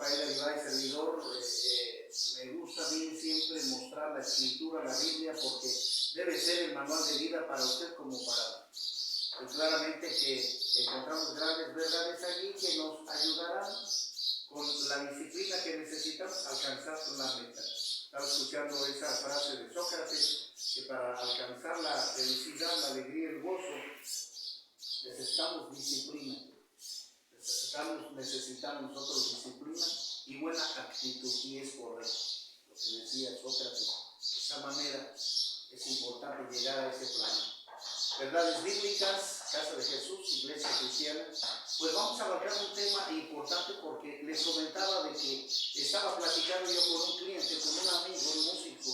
Rafael Aguilar, servidor. Me gusta bien siempre mostrar la escritura, la Biblia, porque debe ser el manual de vida para usted como para mí. Y claramente que encontramos grandes verdades allí que nos ayudarán con la disciplina que necesitamos alcanzar la meta. Estaba escuchando esa frase de Sócrates, que para alcanzar la felicidad, la alegría, el gozo, necesitamos disciplina. Necesitamos nosotros disciplina y buena actitud, y es correcto lo que decía Sócrates. De esa manera es importante llegar a ese plano. Verdades bíblicas, Casa de Jesús, Iglesia Cristiana. Pues vamos a abarcar un tema importante, porque les comentaba de que estaba platicando yo con un cliente, con un amigo, un músico,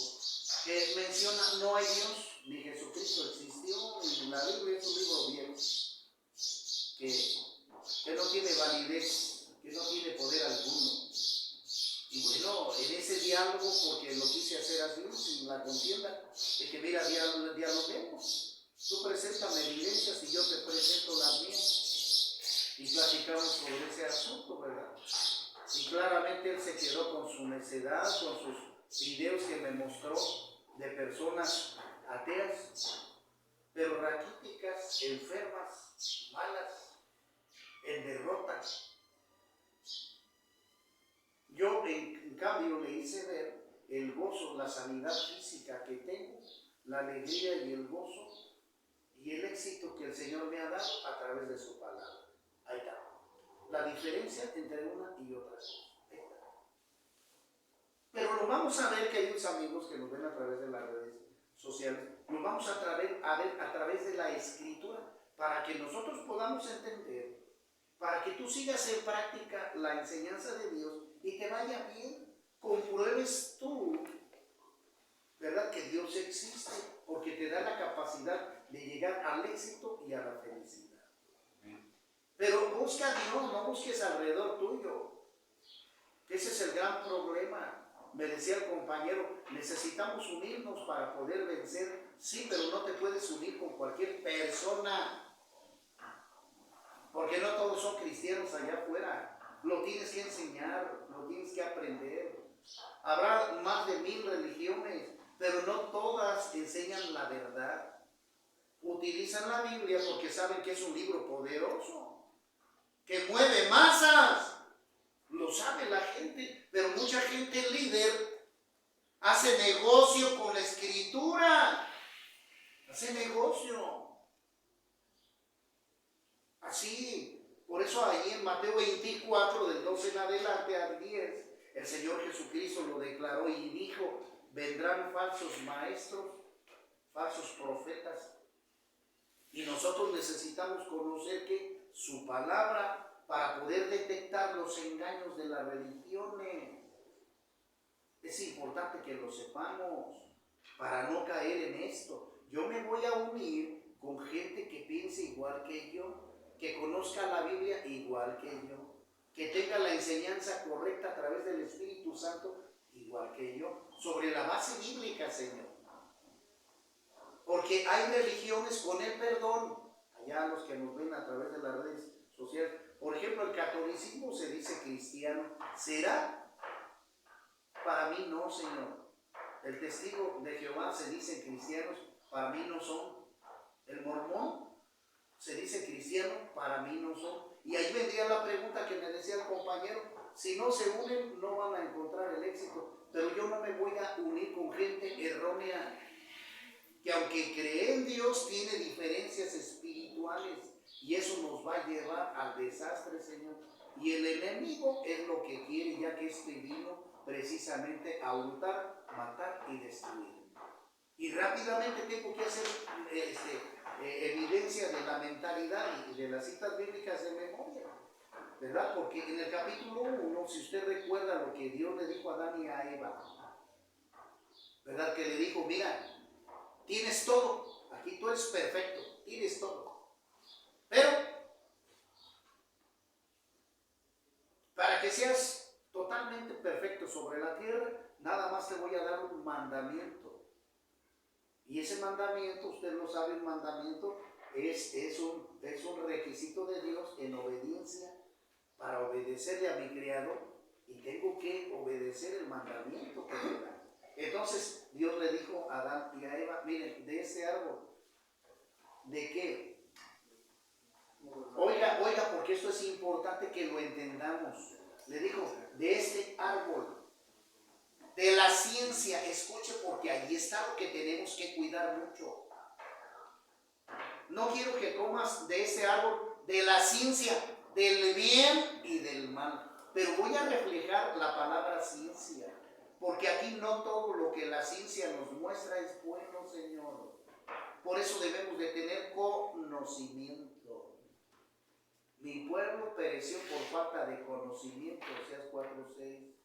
que menciona: no hay Dios, ni Jesucristo existió, ni la Biblia es un libro viejo, que no tiene validez, que no tiene poder alguno. Y bueno, en ese diálogo, porque lo quise hacer así, sin la contienda, es que mira, dialoguemos. Tú preséntame evidencias y yo te presento las mías. Y platicamos sobre ese asunto, ¿verdad? Y claramente él se quedó con su necedad, con sus videos que me mostró de personas ateas, pero raquíticas, enfermas, malas, en derrota. Yo en cambio le hice ver el gozo, la sanidad física que tengo, la alegría y el gozo y el éxito que el Señor me ha dado a través de su palabra. Ahí está. La diferencia entre una y otra cosa. Ahí está. Pero lo vamos a ver, queridos amigos que nos ven a través de las redes sociales, nos vamos a ver a través de la Escritura, para que nosotros podamos entender, para que tú sigas en práctica la enseñanza de Dios y te vaya bien, compruebes tú, ¿verdad?, que Dios existe, porque te da la capacidad de llegar al éxito y a la felicidad. Pero busca a Dios, no busques alrededor tuyo. Ese es el gran problema. Me decía el compañero, necesitamos unirnos para poder vencer. Sí, pero no te puedes unir con cualquier persona, porque no todos son cristianos allá afuera. Lo tienes que enseñar, lo tienes que aprender. Habrá más de 1000 religiones, pero no todas enseñan la verdad. Utilizan la Biblia porque saben que es un libro poderoso, que mueve masas. Lo sabe la gente, pero mucha gente líder hace negocio con la Escritura. Hace negocio. Así, por eso ahí en Mateo 24, del 12 en adelante al 10, el Señor Jesucristo lo declaró y dijo: vendrán falsos maestros, falsos profetas. Y nosotros necesitamos conocer que su palabra, para poder detectar los engaños de las religiones. Es importante que lo sepamos para no caer en esto. Yo me voy a unir con gente que piense igual que yo, que conozca la Biblia igual que yo, que tenga la enseñanza correcta a través del Espíritu Santo igual que yo, sobre la base bíblica, Señor. Porque hay religiones con el perdón, allá los que nos ven a través de las redes sociales. Por ejemplo, el catolicismo se dice cristiano. ¿Será? Para mí no, Señor. El testigo de Jehová se dice cristianos, para mí no son. El mormón se dice cristiano, para mí no son. Y ahí vendría la pregunta que me decía el compañero: si no se unen, no van a encontrar el éxito. Pero yo no me voy a unir con gente errónea, que aunque cree en Dios, tiene diferencias espirituales, y eso nos va a llevar al desastre, Señor. Y el enemigo es lo que quiere, ya que este vino precisamente a hurtar, matar y destruir. Y rápidamente tengo que hacer evidencia de la mentalidad y de las citas bíblicas de memoria, ¿verdad? Porque en el capítulo 1, si usted recuerda lo que Dios le dijo a Adán y a Eva, ¿verdad? Que le dijo: mira, tienes todo, aquí tú eres perfecto, tienes todo. Pero para que seas totalmente perfecto sobre la tierra, nada más te voy a dar un mandamiento. Y ese mandamiento, usted lo sabe, el mandamiento es un requisito de Dios en obediencia, para obedecerle a mi Creador y tengo que obedecer el mandamiento que me da. Entonces Dios le dijo a Adán y a Eva, miren, de ese árbol, ¿de qué? Oiga, porque esto es importante que lo entendamos. Le dijo, de este árbol, de la ciencia, escuche, porque ahí está lo que tenemos que cuidar mucho. No quiero que comas de ese árbol, de la ciencia, del bien y del mal. Pero voy a reflejar la palabra ciencia, porque aquí no todo lo que la ciencia nos muestra es bueno, Señor. Por eso debemos de tener conocimiento. Mi pueblo pereció por falta de conocimiento, Oseas 4:6.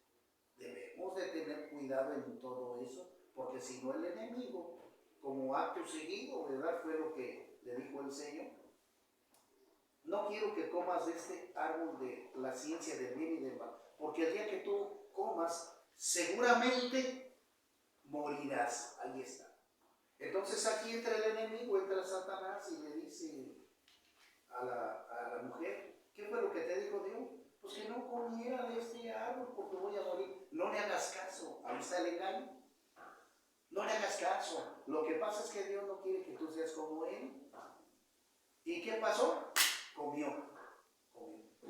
Debemos de tener cuidado en todo eso, porque si no el enemigo, como acto seguido, ¿verdad? Fue lo que le dijo el Señor. No quiero que comas de este árbol de la ciencia del bien y del mal, porque el día que tú comas, seguramente morirás. Ahí está. Entonces aquí entra el enemigo, entra Satanás y le dice a la mujer, ¿qué fue lo que te dijo Dios? Pues que no comiera de este árbol porque voy a morir. No le hagas caso, ahí está el engaño. No le hagas caso. Lo que pasa es que Dios no quiere que tú seas como Él. ¿Y qué pasó? Comió.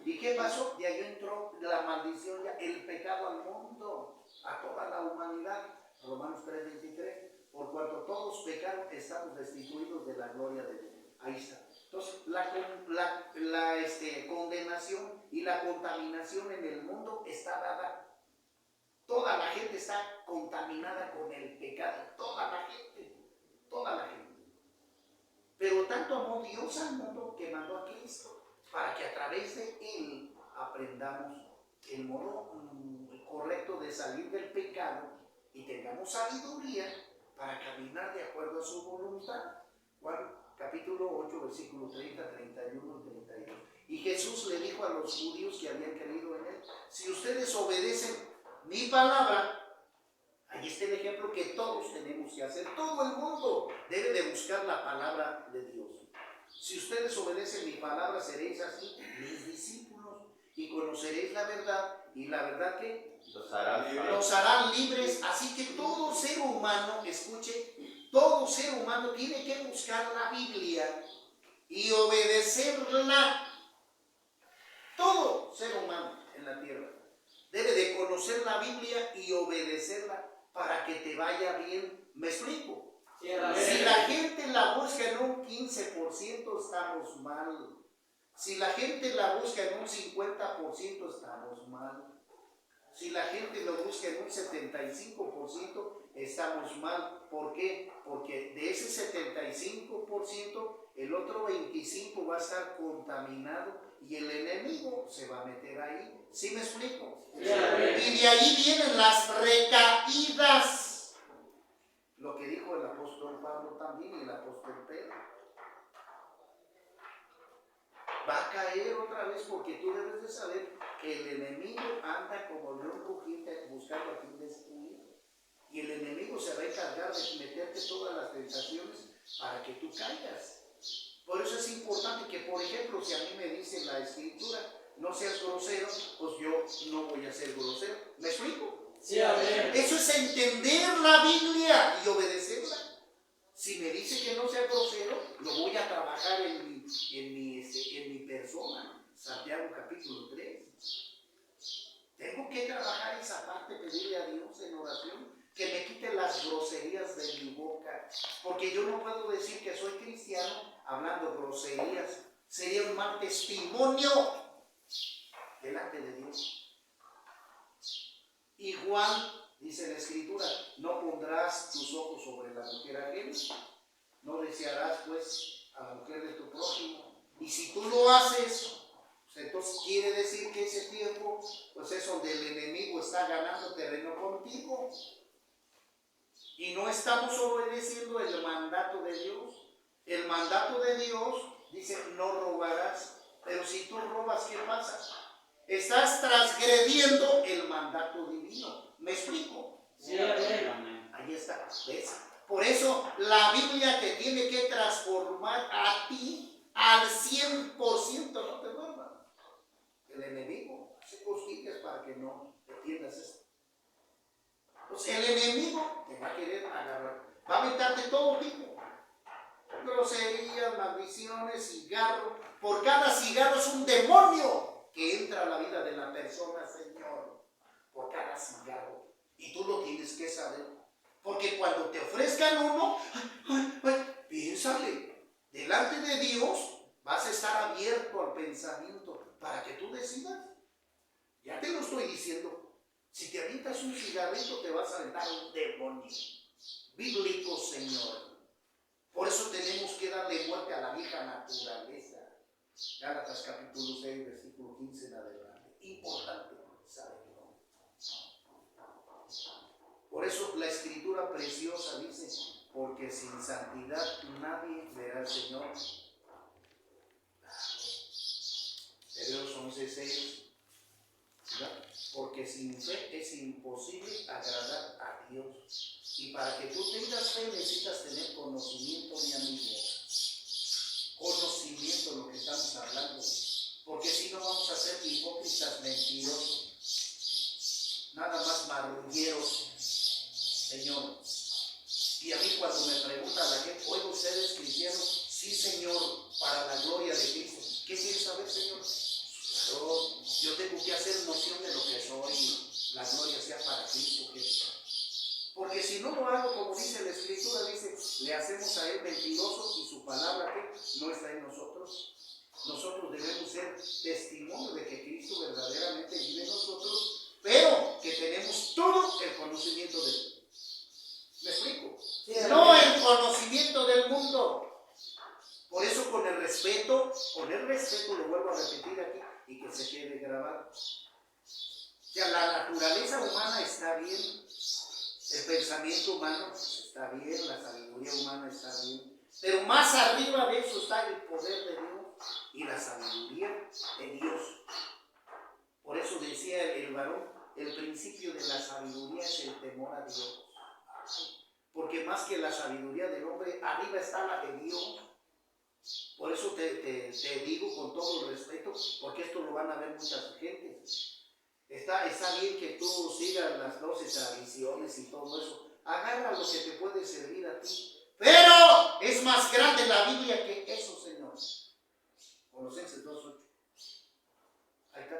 ¿Y qué pasó? De ahí entró la maldición, ya, el pecado al mundo, a toda la humanidad. Romanos 3:23. Por cuanto todos pecaron, estamos destituidos de la gloria de Dios. Ahí está. Entonces, la condenación y la contaminación en el mundo está dada. Toda la gente está contaminada con el pecado. Toda la gente. Toda la gente. Pero tanto amó Dios al mundo que mandó a Cristo para que a través de Él aprendamos el modo correcto de salir del pecado y tengamos sabiduría para caminar de acuerdo a su voluntad. Juan capítulo 8, versículos 30, 31 y 32. Y Jesús le dijo a los judíos que habían creído en Él, si ustedes obedecen mi palabra, ahí está el ejemplo que todos tenemos que hacer. Todo el mundo debe de buscar la palabra de Dios. Si ustedes obedecen mi palabra, seréis así mis discípulos y conoceréis la verdad, y la verdad que los harán libres. Así que todo ser humano, escuche, todo ser humano tiene que buscar la Biblia y obedecerla. Todo ser humano en la tierra debe de conocer la Biblia y obedecerla para que te vaya bien. ¿Me explico? Sí, si la gente la busca en un 15%, estamos mal. Si la gente la busca en un 50%, estamos mal. Si la gente lo busca en un 75%, estamos mal. ¿Por qué? Porque de ese 75%, el otro 25% va a estar contaminado y el enemigo se va a meter ahí. ¿Sí me explico? Sí. Y de ahí vienen las recaídas. Lo que dijo el apóstol Pablo también y el apóstol Pedro. Va a caer otra vez porque tú debes de saber que el enemigo anda como león rugiente buscando a quien destruir. Y el enemigo se va a encargar de meterte todas las tentaciones para que tú caigas. Por eso es importante que, por ejemplo, si a mí me dice la Escritura, no seas grosero, pues yo no voy a ser grosero. ¿Me explico? Sí, amén. Eso es entender la Biblia y obedecerla. Si me dice que no sea grosero, lo voy a trabajar en mi persona. Santiago capítulo 3. Tengo que trabajar esa parte, pedirle a Dios en oración que me quite las groserías de mi boca. Porque yo no puedo decir que soy cristiano hablando groserías. Sería un mal testimonio delante de Dios. Igual dice la Escritura, no pondrás tus ojos sobre la mujer ajena, no desearás pues a la mujer de tu prójimo. Y si tú lo haces, pues entonces quiere decir que ese tiempo pues es donde el enemigo está ganando terreno contigo. Y no estamos obedeciendo el mandato de Dios. El mandato de Dios dice, no robarás. Pero si tú robas, ¿qué pasa? Estás transgrediendo el mandato divino. ¿Me explico? Sí, amén. Ahí está, ¿ves? Por eso la Biblia te tiene que transformar a ti al 100%, no te duermas. El enemigo hace cosquillas para que no te entiendas esto. Pues el enemigo te va a querer agarrar, va a aventarte todo tipo. Groserías, maldiciones, cigarro. Por cada cigarro es un demonio que entra a la vida de la persona, Señor. Por cada cigarro. Y tú lo tienes que saber. Porque cuando te ofrezcan uno, piénsale. Delante de Dios vas a estar abierto al pensamiento para que tú decidas. Ya te lo estoy diciendo. Si te avientas un cigarrito, te vas a aventar un demonio. Bíblico, Señor. Por eso tenemos que darle muerte a la vieja naturaleza. Gálatas capítulo 6, versículo 15 en adelante. Importante saberlo. Por eso la escritura preciosa dice, porque sin santidad nadie verá al Señor. Hebreos 11:6. Porque sin fe es imposible agradar a Dios. Y para que tú tengas fe necesitas tener conocimiento, mi amigo. Conocimiento de lo que estamos hablando. Porque si no vamos a ser hipócritas, mentirosos. Nada más marrulleros, Señor. Y a mí cuando me pregunta la gente, oiga, ¿usted es cristiano? Sí, Señor, para la gloria de Cristo. ¿Qué quieres saber, Señor? Yo tengo que hacer noción de lo que soy. La gloria sea para Cristo. Porque si no lo hago, como dice la Escritura, dice, le hacemos a Él mentiroso y su palabra que no está en nosotros. Nosotros debemos ser testimonio de que Cristo verdaderamente vive en nosotros, pero que tenemos todo el conocimiento de Él. ¿Me explico? Sí, no el conocimiento del mundo. Por eso con el respeto, lo vuelvo a repetir aquí y que se quede grabado. O sea, la naturaleza humana está bien, el pensamiento humano está bien, la sabiduría humana está bien, pero más arriba de eso está el poder de Dios y la sabiduría de Dios. Por eso decía el varón, el principio de la sabiduría es el temor a Dios. Porque más que la sabiduría del hombre, arriba está la de Dios. Por eso te digo con todo el respeto, porque esto lo van a ver muchas gentes. Está bien que tú sigas las 12 tradiciones y todo eso. Agarra lo que te puede servir a ti. Pero es más grande la Biblia que eso, Señor. Colosenses 2:8. Ahí está.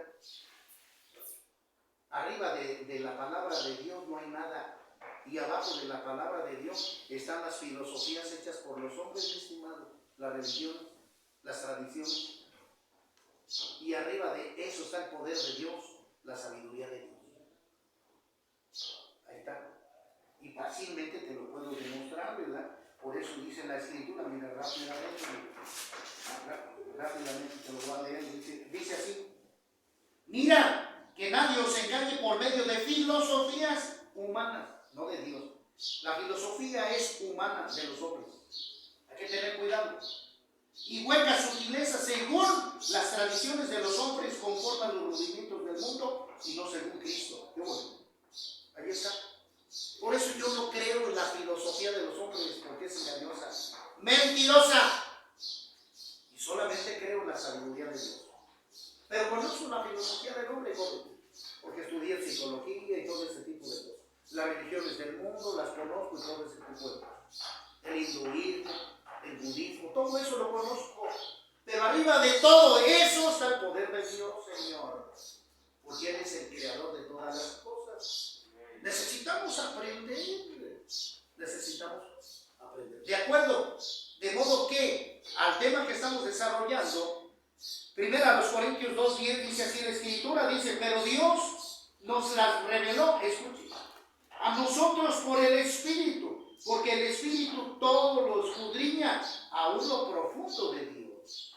Arriba de la palabra de Dios no hay nada. Y abajo de la palabra de Dios están las filosofías hechas por los hombres, mi estimado. La religión, las tradiciones. Y arriba de eso está el poder de Dios, la sabiduría de Dios. Ahí está. Y fácilmente te lo puedo demostrar, ¿verdad? Por eso dice la Escritura, mira, rápidamente te lo voy a leer. Dice así: mira, que nadie os engañe por medio de filosofías humanas, no de Dios. La filosofía es humana, de los hombres. Hay que tener cuidado. Y huecas sutilezas según las tradiciones de los hombres, conforme a los rudimientos del mundo y no según Cristo. ¿Qué bueno? Ahí está. Por eso yo no creo en la filosofía de los hombres, porque es engañosa, mentirosa. Y solamente creo en la sabiduría de Dios. Pero conozco la filosofía del hombre, joven, porque estudié psicología y todo ese tipo de cosas. Las religiones del mundo las conozco y todo ese tipo de cosas. El hinduismo, el budismo, todo eso lo conozco. Pero arriba de todo eso está el poder de Dios, Señor. Porque Él es el creador de todas las cosas. Necesitamos aprender. ¿De acuerdo? De modo que al tema que estamos desarrollando, primero a los Corintios 2:10 dice así la Escritura, dice, pero Dios nos las reveló, escuchen, a nosotros por el Espíritu, porque el Espíritu todo lo escudriña, aún lo profundo de Dios.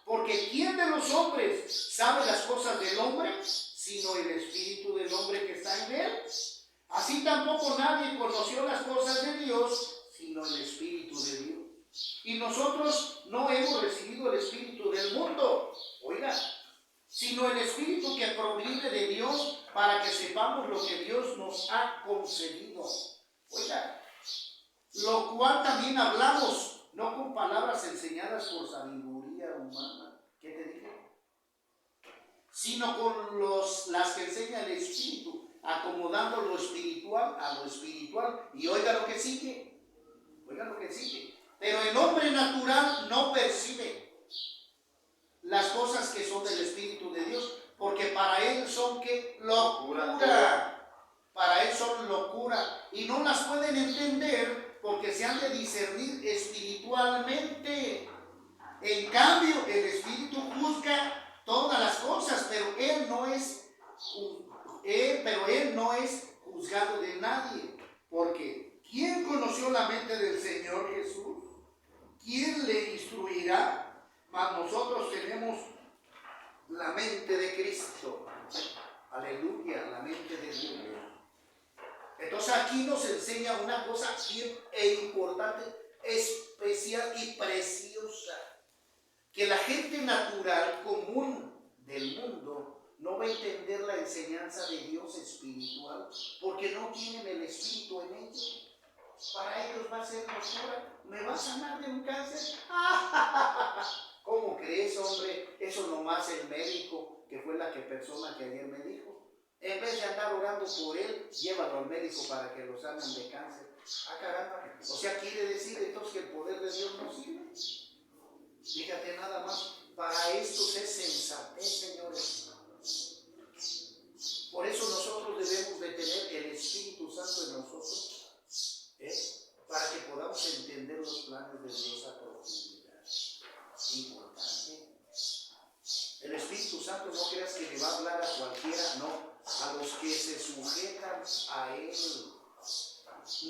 Porque ¿quién de los hombres sabe las cosas del hombre, sino el Espíritu del hombre que está en él? Así tampoco nadie conoció las cosas de Dios, sino el Espíritu de Dios. Y nosotros no hemos recibido el Espíritu del mundo, oiga, sino el Espíritu que proviene de Dios, para que sepamos lo que Dios nos ha concedido. Oiga, lo cual también hablamos, no con palabras enseñadas por sabiduría humana. ¿Qué te dije? sino con las que enseña el Espíritu, acomodando lo espiritual a lo espiritual. Y oiga lo que sigue, pero el hombre natural no percibe las cosas que son del Espíritu de Dios, porque para él son ¿qué? Locura. Para él son locura y no las pueden entender porque se han de discernir espiritualmente. En cambio, el Espíritu juzga todas las cosas, pero él no es juzgado de nadie. Porque ¿quién conoció la mente del Señor Jesús? ¿Quién le instruirá? Mas nosotros tenemos la mente de Cristo. Aleluya, la mente de Dios. Entonces aquí nos enseña una cosa bien importante, especial y preciosa. Que la gente natural, común del mundo, no va a entender la enseñanza de Dios espiritual porque no tienen el Espíritu en ellos. Para ellos va a ser locura. ¿Me va a sanar de un cáncer? ¿Cómo crees, hombre? Eso nomás el médico, que fue la persona que ayer me dijo. En vez de andar orando por él, llévalo al médico para que lo sanen de cáncer. Caramba. O sea, quiere decir entonces que el poder de Dios no sirve. Fíjate nada más, para estos es sensatez, señores. Por eso nosotros debemos de tener el Espíritu Santo en nosotros, para que podamos entender los planes de Dios a profundidad. Importante. El Espíritu Santo no creas que le va a hablar a cualquiera, no, a los que se sujetan a Él.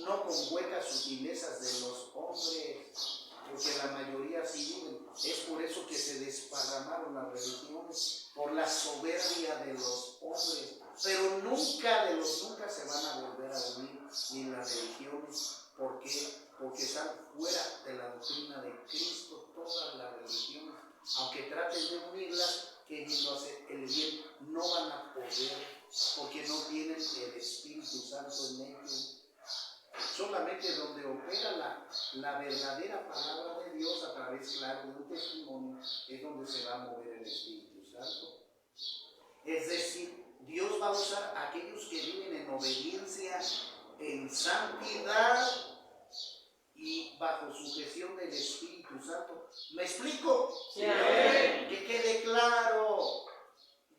No con huecas sutilezas de los hombres, porque la mayoría sí viven. Es por eso que se desparramaron las religiones, por la soberbia de los hombres. Pero nunca se van a volver a unir ni las religiones. ¿Por qué? Porque están fuera de la doctrina de Cristo todas las religiones. Aunque traten de unirlas, queriendo hacer el bien, no van a poder, porque no tienen el Espíritu Santo en ellos. Solamente donde opera la verdadera palabra de Dios a través, claro, de un testimonio, es donde se va a mover el Espíritu Santo. Es decir, Dios va a usar a aquellos que viven en obediencia, en santidad y bajo sujeción del Espíritu Santo. ¿Me explico? Sí. Que quede claro.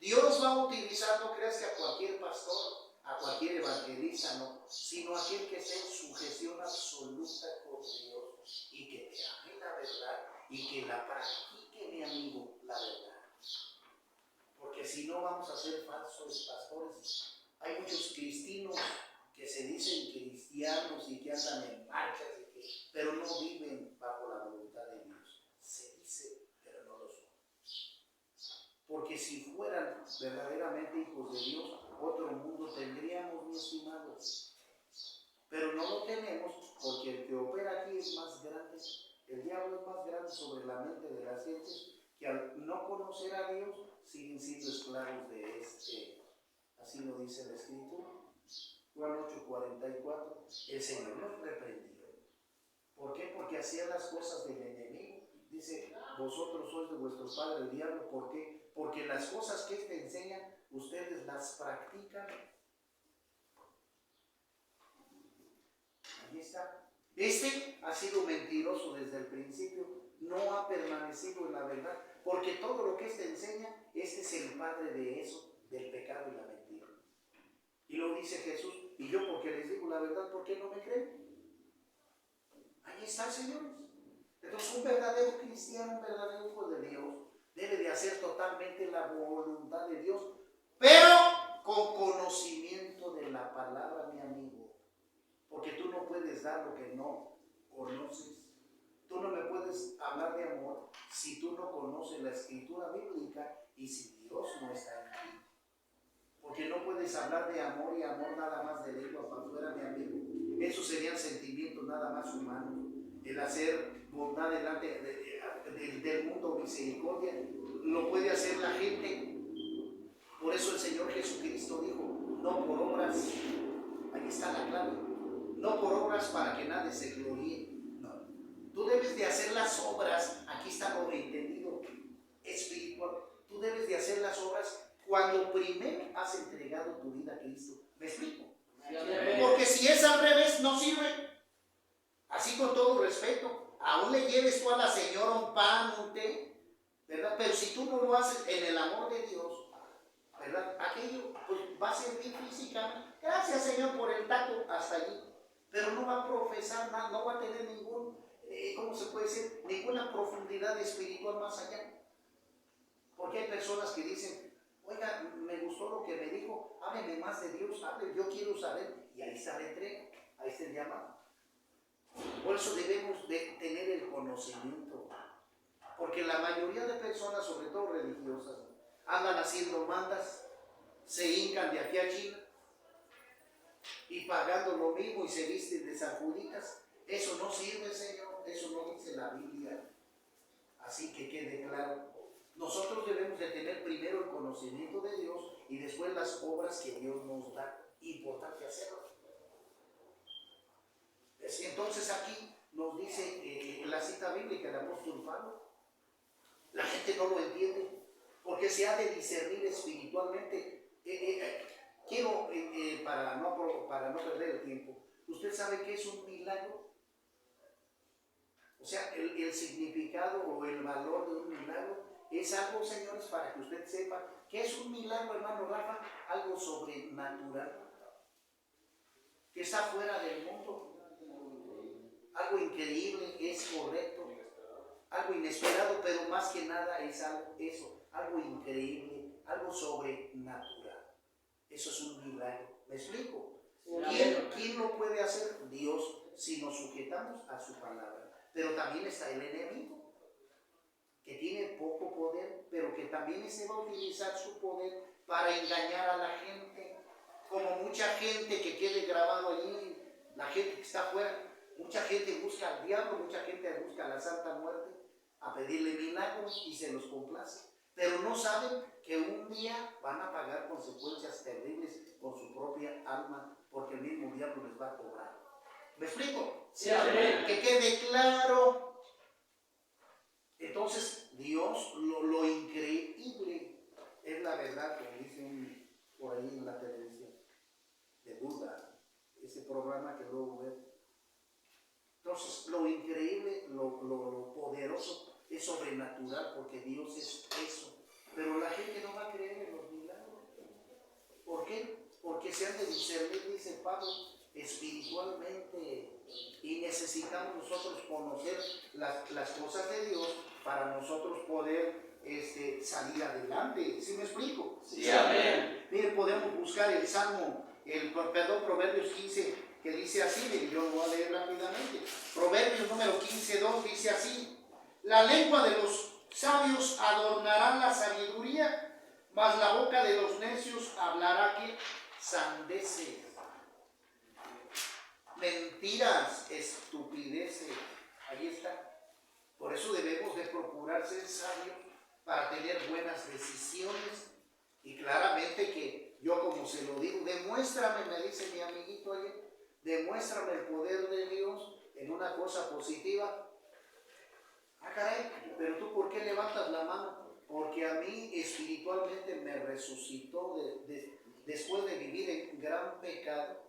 Dios va a utilizar, no creas que a cualquier pastor, a cualquier evangelista, no, sino a aquel que esté en sujeción absoluta con Dios y que te ame la verdad y que la practique, mi amigo, la verdad. Porque si no vamos a ser falsos pastores. Hay muchos cristianos que se dicen cristianos y que andan en marchas, pero no viven bajo la voluntad de Dios. Se dice, pero no lo son. Porque si fueran verdaderamente hijos de Dios, otro mundo tendríamos, mi estimado. Pero no lo tenemos porque el que opera aquí es más grande. El diablo es más grande sobre la mente de las gentes que al no conocer a Dios siguen siendo esclavos de así lo dice la Escritura. Juan 8:44, el Señor los reprendió. ¿Por qué? Porque hacían las cosas del enemigo. Dice, vosotros sois de vuestro padre el diablo. ¿Por qué? Porque las cosas que te enseñan, ustedes las practican. Ahí está. Ha sido mentiroso desde el principio, no ha permanecido en la verdad, porque todo lo que enseña, es el padre de eso, del pecado y la mentira. Y lo dice Jesús, y yo porque les digo la verdad, ¿por qué no me creen? Ahí está, señores. Entonces un verdadero cristiano, un verdadero hijo de Dios, debe de hacer totalmente la voluntad de Dios, pero con conocimiento de la palabra, mi amigo. Porque tú no puedes dar lo que no conoces. Tú no me puedes hablar de amor si tú no conoces la escritura bíblica y si Dios no está en ti. Porque no puedes hablar de amor y amor nada más de lengua para afuera, mi amigo. Esos serían sentimientos nada más humanos. El hacer bondad delante del mundo, misericordia, lo puede hacer la gente. Por eso el Señor Jesucristo dijo, no por obras, ahí está la clave, no por obras para que nadie se gloríe. No, tú debes de hacer las obras, aquí está lo entendido espiritual, tú debes de hacer las obras cuando primero has entregado tu vida a Cristo. ¿Me explico? Sí. Porque si es al revés, no sirve. Así con todo respeto, aún le lleves tú a la señora un pan, un té, ¿verdad? Pero si tú no lo haces en el amor de Dios, ¿verdad? Aquello pues, va a servir físicamente. Gracias, Señor, por el taco hasta allí. Pero no va a profesar nada, no va a tener ningún, ¿cómo se puede decir? Ninguna profundidad espiritual más allá. Porque hay personas que dicen, oiga, me gustó lo que me dijo, hábleme más de Dios, yo quiero saber. Y ahí está la entrega, ahí está el llamado. Por eso debemos de tener el conocimiento. Porque la mayoría de personas, sobre todo religiosas, andan haciendo mandas, se hincan de aquí a China y pagando lo mismo y se visten de sacuditas. Eso no sirve, Señor, eso no dice la Biblia. Así que quede claro, nosotros debemos de tener primero el conocimiento de Dios y después las obras que Dios nos da. Importante hacerlo. Entonces aquí nos dice la cita bíblica del apóstol Pablo. La gente no lo entiende porque se ha de discernir espiritualmente. Quiero, para no perder el tiempo, ¿usted sabe qué es un milagro? O sea, el significado o el valor de un milagro es algo, señores, para que usted sepa qué es un milagro, hermano Rafa, algo sobrenatural, que está fuera del mundo, algo increíble, es correcto, algo inesperado, pero más que nada es algo increíble, algo sobrenatural. Eso es un milagro. ¿Me explico? ¿Quién lo puede hacer? Dios, si nos sujetamos a su palabra. Pero también está el enemigo, que tiene poco poder, pero que también se va a utilizar su poder para engañar a la gente. Como mucha gente que quede grabado allí, la gente que está afuera, mucha gente busca al diablo, mucha gente busca a la Santa Muerte a pedirle milagros y se los complace. Pero no saben que un día van a pagar consecuencias terribles con su propia alma, porque el mismo diablo les va a cobrar. ¿Me explico? Sí, amén. Que quede claro. Entonces, Dios, lo increíble es la verdad, como dicen por ahí en la televisión, de Buda, ese programa que luego veo. Entonces, lo increíble, lo poderoso es sobrenatural, porque Dios es eso. Pero la gente no va a creer en los milagros. ¿Por qué? Porque se han de discernir, dice Pablo, espiritualmente, y necesitamos nosotros conocer las cosas de Dios para nosotros poder salir adelante. ¿Sí me explico? Sí, amén. Miren, podemos buscar el Salmo, Proverbios 15, que dice así, miren, yo lo voy a leer rápidamente. Proverbios número 15:2 dice así: la lengua de los sabios adornará la sabiduría, mas la boca de los necios hablará que sandeces, mentiras, estupideces. Ahí está. Por eso debemos de procurar ser sabios para tener buenas decisiones. Y claramente que yo, como se lo digo, demuéstrame, me dice mi amiguito ayer, demuéstrame el poder de Dios en una cosa positiva. Ah, caray, pero tú ¿por qué levantas la mano? Porque a mí espiritualmente me resucitó después de vivir en gran pecado.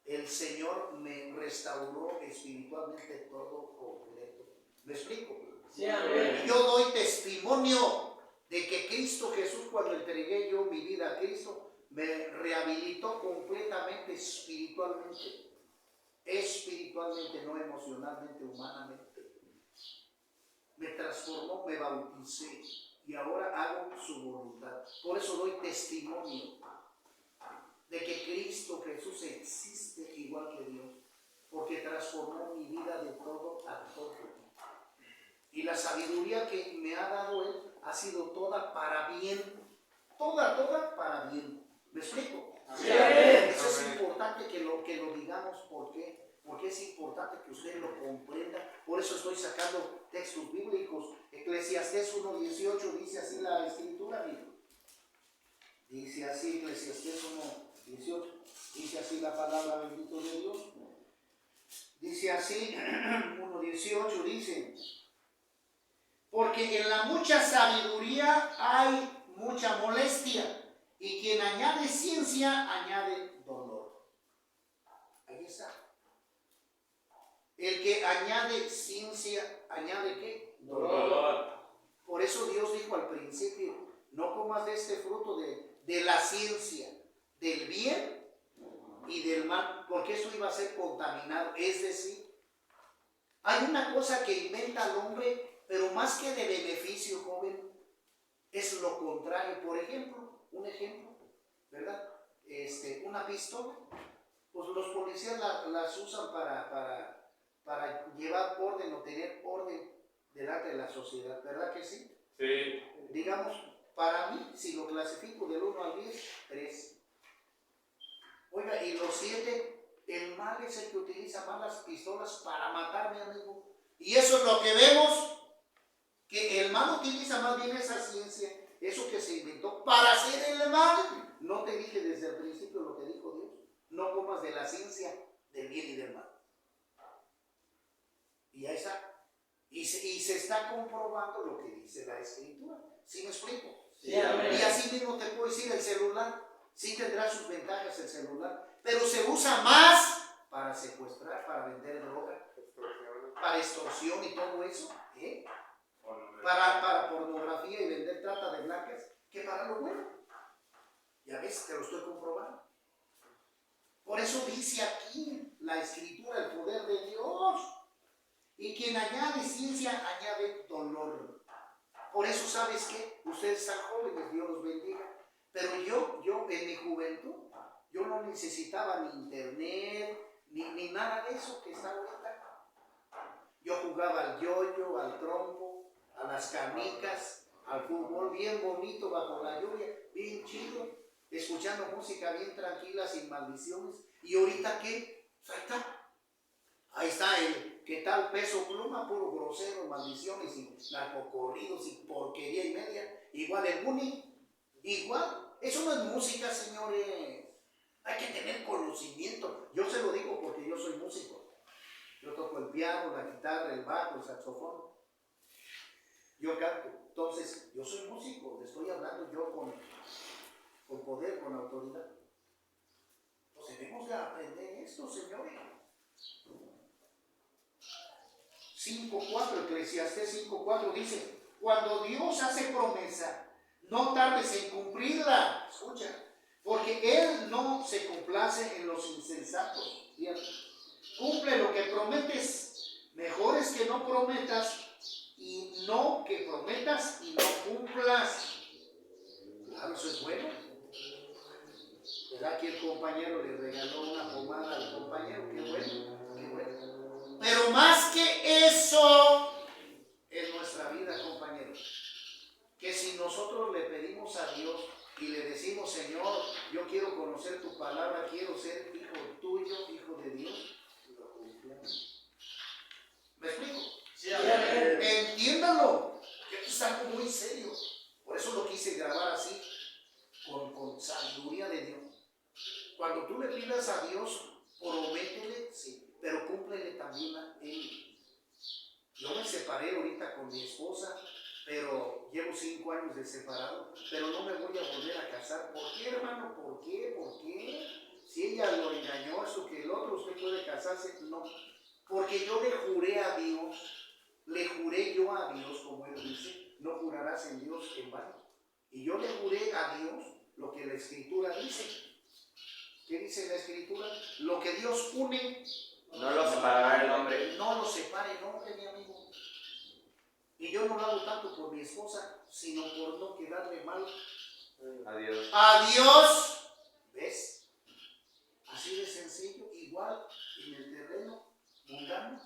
El Señor me restauró espiritualmente todo completo. ¿Me explico? Sí, amén. Y yo doy testimonio de que Cristo Jesús, cuando entregué yo mi vida a Cristo, me rehabilitó completamente espiritualmente. Espiritualmente, no emocionalmente, humanamente. Me transformó, me bauticé y ahora hago su voluntad. Por eso doy testimonio de que Cristo Jesús existe igual que Dios, porque transformó mi vida de todo a todo. Y la sabiduría que me ha dado Él ha sido toda para bien, toda para bien. ¿Me explico? Sí. Eso es importante que lo digamos. ¿Por qué? Porque es importante que usted lo comprenda. Por eso estoy sacando textos bíblicos. Eclesiastés 1:18 dice así la escritura, amigo. Dice así Eclesiastés 1:18. Dice así la palabra, bendito de Dios. Dice así 1:18 dice: porque en la mucha sabiduría hay mucha molestia. Y quien añade ciencia, añade dolor. Ahí está. El que añade ciencia, ¿añade qué? Dolor. Por eso Dios dijo al principio, no comas de este fruto de la ciencia, del bien y del mal, porque eso iba a ser contaminado. Es decir, hay una cosa que inventa el hombre, pero más que de beneficio, joven, es lo contrario. Por ejemplo, un ejemplo, ¿verdad? Una pistola, pues los policías las usan para llevar orden o tener orden delante de la sociedad, ¿verdad que sí? Sí. Digamos, para mí, si lo clasifico del 1 al 10, 3. Oiga, y los 7, el mal es el que utiliza más las pistolas para matar, mi amigo. Y eso es lo que vemos, que el mal utiliza más bien esa ciencia, eso que se inventó para hacer el mal. No te dije desde el principio lo que dijo Dios, no comas de la ciencia del bien y del mal. Y ahí está. Y se está comprobando lo que dice la Escritura. ¿Sí me explico? Sí, amén. Y así mismo te puedo decir, el celular, sí tendrá sus ventajas el celular, pero se usa más para secuestrar, para vender droga, para extorsión y todo eso, ¿eh? Para pornografía y vender trata de blancas, que para lo bueno. Ya ves, te lo estoy comprobando. Por eso dice aquí la Escritura, el poder de Dios. Y quien añade ciencia, añade dolor. Por eso, ¿sabes qué? Ustedes están jóvenes, Dios los bendiga. Pero yo en mi juventud, yo no necesitaba ni internet, ni nada de eso que está ahorita. Yo jugaba al yoyo, al trompo, a las canicas, al fútbol, bien bonito bajo la lluvia, bien chido, escuchando música bien tranquila, sin maldiciones. ¿Y ahorita qué? Pues ahí está el que tal Peso Pluma, puro grosero, maldiciones y narcocorridos y porquería y media. Igual el Bunny, igual. Eso no es música, señores. Hay que tener conocimiento. Yo se lo digo porque yo soy músico. Yo toco el piano, la guitarra, el bajo, el saxofón. Yo canto. Entonces, yo soy músico. Le estoy hablando yo con poder, con autoridad. Pues debemos de aprender esto, señores. 5.4, Eclesiastés 5.4 dice, cuando Dios hace promesa, no tardes en cumplirla. Escucha, porque Él no se complace en los insensatos. Fíjate. Cumple lo que prometes. Mejor es que no prometas y no que prometas y no cumplas. Claro, eso es bueno. ¿Verdad que el compañero le regaló una pomada al compañero? Qué bueno, qué bueno. Pero más que eso es nuestra vida, compañeros. Que si nosotros le pedimos a Dios y le decimos, Señor, yo quiero conocer tu palabra, quiero ser hijo tuyo, hijo de Dios, lo cumplimos. ¿Me explico? Sí, amén. Entiéndalo, que esto es algo muy serio. Por eso lo quise grabar así, con sabiduría de Dios. Cuando tú le pidas a Dios, prométele, sí, pero cúmplele también a Él. Yo me separé ahorita con mi esposa, pero llevo 5 años de separado, pero no me voy a volver a casar. ¿Por qué, hermano? ¿Por qué? ¿Por qué? Si ella lo engañó, eso que el otro, usted puede casarse. No, porque yo le juré a Dios, le juré yo a Dios, como Él dice, no jurarás en Dios en vano. Y yo le juré a Dios lo que la Escritura dice. ¿Qué dice la Escritura? Lo que Dios une, No lo separará el hombre. no lo separe el hombre, mi amigo. Y yo no lo hago tanto por mi esposa, sino por no quedarle mal Adiós. a Dios. ¿Ves? Así de sencillo, igual en el terreno mundano.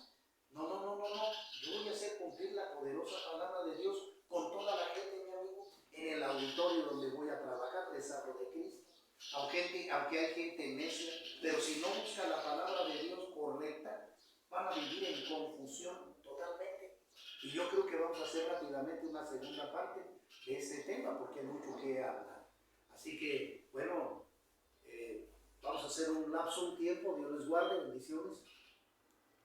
No. Yo voy a hacer cumplir la poderosa palabra de Dios con toda la gente, mi amigo, en el auditorio donde voy a trabajar, les hablo de Cristo. Aunque hay gente necia, pero si no busca la palabra de Dios correcta, van a vivir en confusión totalmente. Y yo creo que vamos a hacer rápidamente una segunda parte de este tema, porque hay mucho que hablar. Así que, bueno, vamos a hacer un lapso, un tiempo. Dios les guarde, bendiciones.